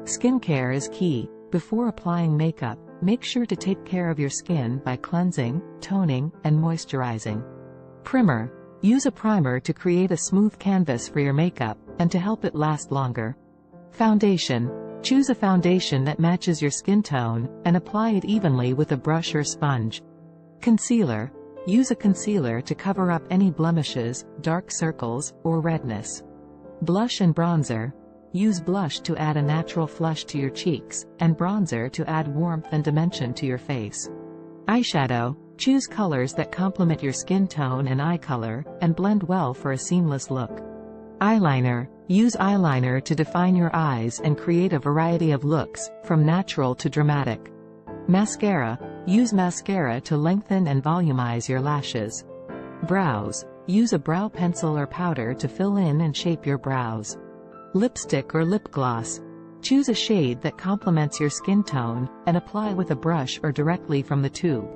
Skincare is key. Before applying makeup, make sure to take care of your skin by cleansing, toning, and moisturizing. Primer. Use a primer to create a smooth canvas for your makeup, and to help it last longer. Foundation. Choose a foundation that matches your skin tone, and apply it evenly with a brush or sponge. Concealer. Use a concealer to cover up any blemishes, dark circles, or redness. Blush and bronzer. Use blush to add a natural flush to your cheeks, and bronzer to add warmth and dimension to your face. Eyeshadow. Choose colors that complement your skin tone and eye color, and blend well for a seamless look. Eyeliner. Use eyeliner to define your eyes and create a variety of looks, from natural to dramatic. Mascara. Use mascara to lengthen and volumize your lashes. Brows. Use a brow pencil or powder to fill in and shape your brows. Lipstick or lip gloss. Choose a shade that complements your skin tone, and apply with a brush or directly from the tube.